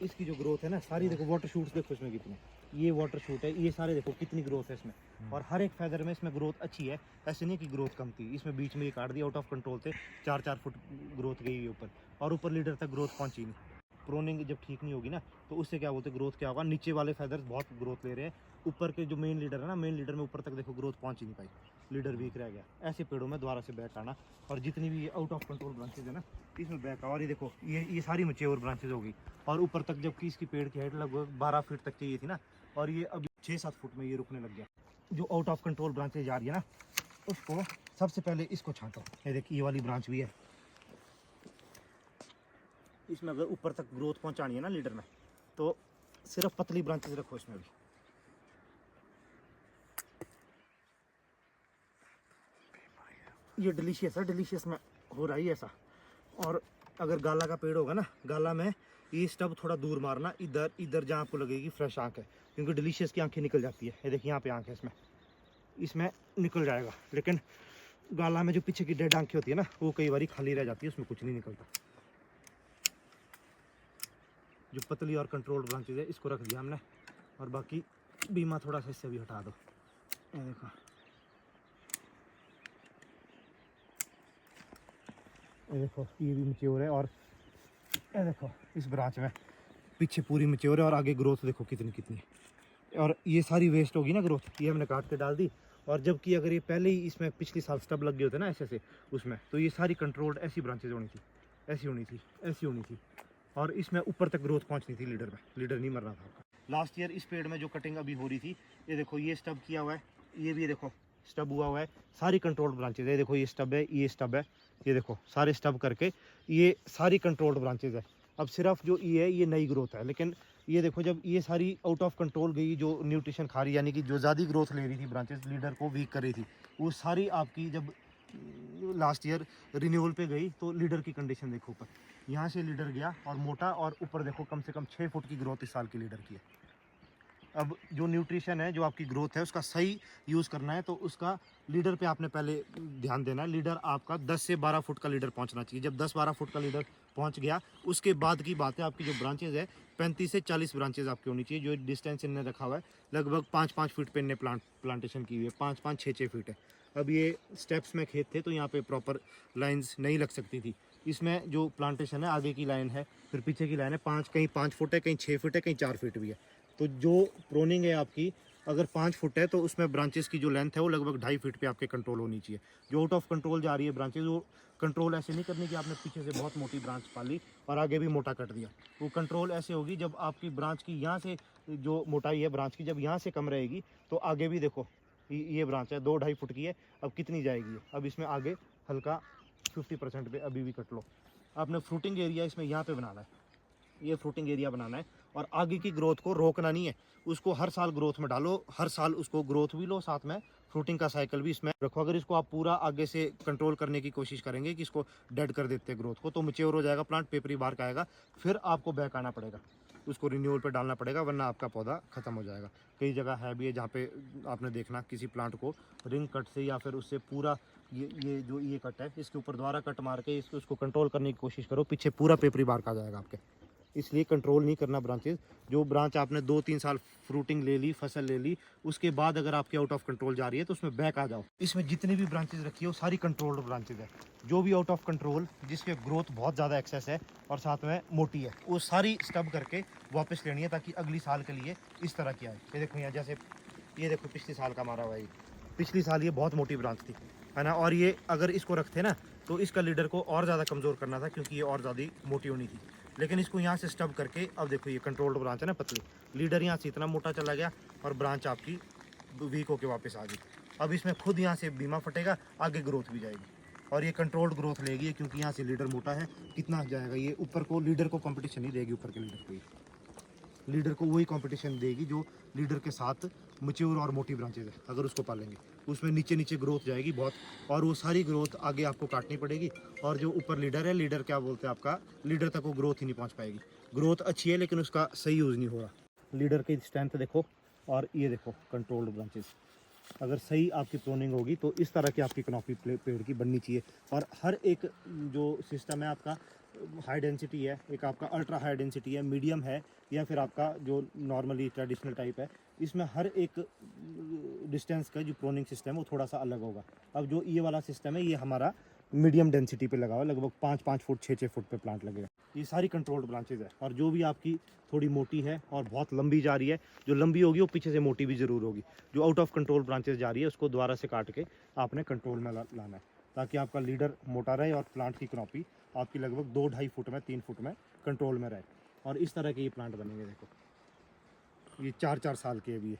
इसकी जो ग्रोथ है ना सारी देखो, वाटर शूट्स देखो इसमें कितने, ये वाटर शूट है, ये सारे देखो कितनी ग्रोथ है इसमें। और हर एक फेदर में इसमें ग्रोथ अच्छी है, ऐसे नहीं कि ग्रोथ कम थी। इसमें बीच में ये काट दिया, आउट ऑफ कंट्रोल थे, 4-4 फुट ग्रोथ गई है ऊपर, और ऊपर लीडर तक ग्रोथ पहुंची नहीं। प्रोनिंग जब ठीक नहीं होगी ना तो उससे क्या बोलते, ग्रोथ क्या होगा, नीचे वाले फेदर्स बहुत ग्रोथ ले रहे हैं, ऊपर के जो मेन लीडर है ना, मेन लीडर में ऊपर तक देखो ग्रोथ पहुंच ही नहीं पाई, लीडर वीक रह गया। ऐसे पेड़ों में दोबारा से बैक आना, और जितनी भी ये आउट ऑफ कंट्रोल ब्रांचेज है ना इसमें बैक आ। और ये देखो ये सारी मैच्योर ब्रांचेज होगी, और ऊपर तक जबकि इसकी पेड़ की हाइट लगभग 12 फीट तक चाहिए थी ना, और ये अभी 6-7 फुट में ये रुकने लग गया। जो आउट ऑफ कंट्रोल ब्रांचेज आ रही है ना, उसको सबसे पहले इसको छांटो। ये देखिए ये वाली ब्रांच भी है, इसमें अगर ऊपर तक ग्रोथ पहुंचानी है ना लीडर में, तो सिर्फ पतली ब्रांचेस रखो इसमें भी। ये डिलीशियस है, डिलीशियस में हो रहा है ऐसा। और अगर गाला का पेड़ होगा ना, गाला में ये स्टब थोड़ा दूर मारना, इधर इधर जहाँ आपको लगेगी फ्रेश आंख है, क्योंकि डिलीशियस की आंखें निकल जाती है। ये देखिए यहाँ पे आंख है इसमें, इसमें निकल जाएगा। लेकिन गाला में जो पीछे की डेड आंखें होती है ना, वो कई बार खाली रह जाती है, उसमें कुछ नहीं निकलता। जो पतली और कंट्रोल्ड ब्रांचेज है इसको रख दिया हमने, और बाकी बीमा थोड़ा सा इससे भी हटा दो। ये देखो, ये देखो ये भी मैच्योर है, और ये देखो इस ब्रांच में पीछे पूरी मैच्योर है, और आगे ग्रोथ देखो कितनी कितनी। और ये सारी वेस्ट होगी ना ग्रोथ, ये हमने काट के डाल दी। और जबकि अगर ये पहले ही इसमें पिछले साल स्टब लग गए होते ना ऐसे से उसमें, तो ये सारी कंट्रोल्ड ऐसी ब्रांचेज होनी थी, ऐसी होनी थी, ऐसी होनी थी, और इसमें ऊपर तक ग्रोथ पहुंचनी थी लीडर में, लीडर नहीं मरना था। लास्ट ईयर इस पेड़ में जो कटिंग अभी हो रही थी, ये देखो ये स्टब किया हुआ है, ये भी देखो स्टब हुआ है, सारी कंट्रोल्ड ब्रांचेज है। देखो ये स्टब है, ये स्टब है, ये देखो सारे स्टब करके ये सारी कंट्रोल्ड ब्रांचेज है। अब सिर्फ जो ये है ये नई ग्रोथ है, लेकिन ये देखो जब ये सारी आउट ऑफ कंट्रोल गई, जो न्यूट्रिशन खा रही, यानी कि जो ज़्यादा ग्रोथ ले रही थी ब्रांचेस, लीडर को वीक कर रही थी, वो सारी आपकी जब लास्ट ईयर रिन्यूअल पे गई, तो लीडर की कंडीशन देखो ऊपर, यहाँ से लीडर गया और मोटा, और ऊपर देखो कम से कम 6 फुट की ग्रोथ इस साल की लीडर की है। अब जो न्यूट्रिशन है, जो आपकी ग्रोथ है, उसका सही यूज़ करना है, तो उसका लीडर पे आपने पहले ध्यान देना है। लीडर आपका 10 से 12 फुट का लीडर पहुंचना चाहिए। जब 10-12 फुट का लीडर पहुंच गया, उसके बाद की बात है, आपकी जो ब्रांचेज है 35 से 40 ब्रांचेज आपकी होनी चाहिए। जो डिस्टेंस इनने रखा हुआ है लगभग 5-5 फीट पे इनने प्लांटेशन की हुई है, 5-5, 6-6 फीट है। अब ये स्टेप्स में खेत थे, तो यहाँ पे प्रॉपर लाइन्स नहीं लग सकती थी। इसमें जो प्लांटेशन है, आगे की लाइन है, फिर पीछे की लाइन है, कहीं 5 फुट है, कहीं 6 फुट है, कहीं 4 फीट भी है। तो जो प्रोनिंग है आपकी, अगर 5 फुट है, तो उसमें ब्रांचेस की जो लेंथ है वो लगभग 2.5 फीट पे आपके कंट्रोल होनी चाहिए। जो आउट ऑफ कंट्रोल जा रही है ब्रांचेस, वो कंट्रोल ऐसे नहीं करनी कि आपने पीछे से बहुत मोटी ब्रांच पाली और आगे भी मोटा कट दिया। वो कंट्रोल ऐसे होगी जब आपकी ब्रांच की यहाँ से जो मोटाई है ब्रांच की, जब यहाँ से कम रहेगी, तो आगे भी देखो ये ब्रांच है 2-2.5 फुट की है, अब कितनी जाएगी। अब इसमें आगे हल्का 50% पे अभी भी कट लो। आपने फ्रूटिंग एरिया इसमें यहाँ पे बनाना है, ये फ्रूटिंग एरिया बनाना है, और आगे की ग्रोथ को रोकना नहीं है, उसको हर साल ग्रोथ में डालो, हर साल उसको ग्रोथ भी लो, साथ में फ्रूटिंग का साइकिल भी इसमें रखो। अगर इसको आप पूरा आगे से कंट्रोल करने की कोशिश करेंगे कि इसको डेड कर देते हैं ग्रोथ को, तो मैच्योर हो जाएगा प्लांट, पेपरी बार का आएगा, फिर आपको बैक आना पड़ेगा, उसको रिन्यूअल पे डालना पड़ेगा, वरना आपका पौधा खत्म हो जाएगा। कई जगह है भी है जहाँ पे आपने देखना किसी प्लांट को रिंग कट से या फिर उससे पूरा ये जो ये कट है इसके ऊपर दोबारा कट मार के उसको कंट्रोल करने की कोशिश करो, पीछे पूरा पेपरी बार का आ जाएगा आपके। इसलिए कंट्रोल नहीं करना ब्रांचेस। जो ब्रांच आपने 2-3 साल फ्रूटिंग ले ली, फसल ले ली, उसके बाद अगर आपकी आउट ऑफ कंट्रोल जा रही है, तो उसमें बैक आ जाओ। इसमें जितनी भी ब्रांचेस रखी है वो सारी कंट्रोल्ड ब्रांचेज है। जो भी आउट ऑफ कंट्रोल, जिसके ग्रोथ बहुत ज़्यादा एक्सेस है और साथ में मोटी है, वो सारी स्टब करके वापस लेनी है, ताकि अगली साल के लिए इस तरह की आए। ये देखो यहाँ, जैसे ये देखो पिछले साल का मारा हुआ है, पिछली साल ये बहुत मोटी ब्रांच थी, है ना, और ये अगर इसको रखते ना, तो इसका लीडर को और ज़्यादा कमज़ोर करना था, क्योंकि ये और ज़्यादा मोटी होनी थी। लेकिन इसको यहाँ से स्टब करके, अब देखो ये कंट्रोल्ड ब्रांच है ना पतली, लीडर यहाँ से इतना मोटा चला गया और ब्रांच आपकी वीक होके वापस आ गई। अब इसमें खुद यहाँ से बीमा फटेगा, आगे ग्रोथ भी जाएगी, और ये कंट्रोल्ड ग्रोथ लेगी, क्योंकि यहाँ से लीडर मोटा है, कितना जाएगा ये ऊपर को, लीडर को कंपटीशन नहीं देगी, ऊपर के लीडर को, लीडर को वही कंपटीशन देगी जो लीडर के साथ मैच्योर और मोटी ब्रांचेज है। अगर उसको पालेंगे, उसमें नीचे नीचे ग्रोथ जाएगी बहुत, और वो सारी ग्रोथ आगे आपको काटनी पड़ेगी। और जो ऊपर लीडर है, लीडर क्या बोलते हैं आपका, लीडर तक वो ग्रोथ ही नहीं पहुंच पाएगी। ग्रोथ अच्छी है लेकिन उसका सही यूज़ नहीं हो रहा। लीडर की स्ट्रेंथ देखो, और ये देखो कंट्रोल्ड ब्रांचेज, अगर सही आपकी प्रोनिंग होगी तो इस तरह की आपकी कनॉपी पेड़ की बननी चाहिए। और हर एक जो सिस्टम है आपका, हाई डेंसिटी है, एक आपका अल्ट्रा हाई डेंसिटी है, मीडियम है, या फिर आपका जो नॉर्मली ट्रेडिशनल टाइप है। इसमें हर एक डिस्टेंस का जो प्रोनिंग सिस्टम है वो थोड़ा सा अलग होगा। अब जो ये वाला सिस्टम है ये हमारा मीडियम डेंसिटी पे लगा हुआ है, लगभग 5-5 फुट 6-6 फुट पे प्लांट लगेगा। ये सारी कंट्रोल्ड ब्रांचेज है, और जो भी आपकी थोड़ी मोटी है और बहुत लंबी जा रही है, जो लंबी होगी वो पीछे से मोटी भी ज़रूर होगी। जो आउट ऑफ कंट्रोल ब्रांचेज जा रही है उसको दोबारा से काट के आपने कंट्रोल में लाना है, ताकि आपका लीडर मोटा रहे और प्लांट की क्रॉपी आपकी लगभग 2-2.5 फुट में 3 फुट में कंट्रोल में रहे। और इस तरह के ये प्लांट बनेंगे। देखो ये 4-4 साल के अभी है।